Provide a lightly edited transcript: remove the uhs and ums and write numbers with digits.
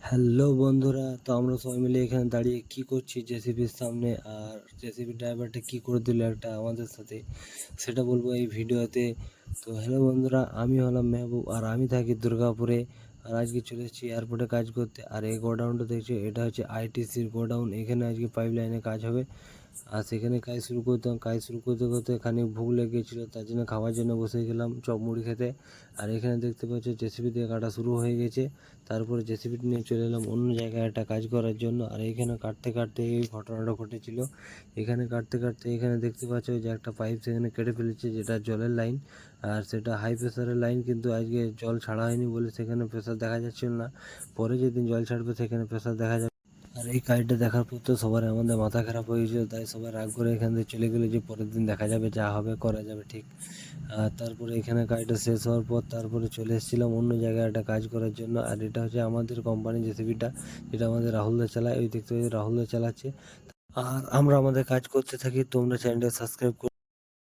Hello বন্ধুরা, তো আমরা সবাই মিলে এখানে দাঁড়িয়ে কি করছি জেসিবির সামনে। আর জেসিবি ড্রাইভারটা কি করে দিল একটা আমাদের সাথে, সেটা বলবো এই ভিডিওতে। তো হ্যালো বন্ধুরা, আমি হলাম মেহবুব আর আমি থাকি দুর্গাপুরে। আর আজকে চলে এসেছি এয়ারপোর্টে কাজ করতে। আর এই গোডাউনটা দেখছি, এটা হচ্ছে আইটিসির গোডাউন। এখানে আজকে পাইপ লাইনে কাজ হবে। আর সেখানে কাজ শুরু করতে করতে খানিক ভুক লেগে গেছিলো, তার জন্য খাওয়ার জন্য বসে গেলাম চপ মুড়ি খেতে। আর এখানে দেখতে পাচ্ছ জেসিবি দিয়ে কাটা শুরু হয়ে গেছে। তারপরে জেসিবি নিয়ে চলে এলাম অন্য জায়গায় একটা কাজ করার জন্য। আর এইখানে কাটতে কাটতে এই ঘটনাটা ঘটেছিল। এখানে কাটতে কাটতে এখানে দেখতে পাচ্ছ যে একটা পাইপ সেখানে কেটে ফেলেছে, যেটা জলের লাইন। আর সেটা হাই প্রেশারের লাইন, কিন্তু আজকে জল ছাড়া হয়নি বলে সেখানে প্রেশার দেখা যাচ্ছিল না। পরে যেদিন জল ছাড়বে সেখানে প্রেশার দেখা যাবে। আর এই কাজটা দেখার পর তো সবার আমাদের মাথা খারাপ হয়ে গেছিলো, তাই সবাই রাগ করে এখান থেকে চলে গেলো যে পরের দিন দেখা যাবে, যা হবে করা যাবে ঠিক। আর তারপরে এখানে কাজটা শেষ হওয়ার পর তারপরে চলে এসেছিলাম অন্য জায়গায় একটা কাজ করার জন্য। আর এটা হচ্ছে আমাদের কোম্পানি জেসিবিটা, যেটা আমাদের রাহুলদা চালায়। ওই দেখতে রাহুলদা চালাচ্ছে। আর আমরা আমাদের কাজ করতে থাকি। তোমরা চ্যানেলটা সাবস্ক্রাইব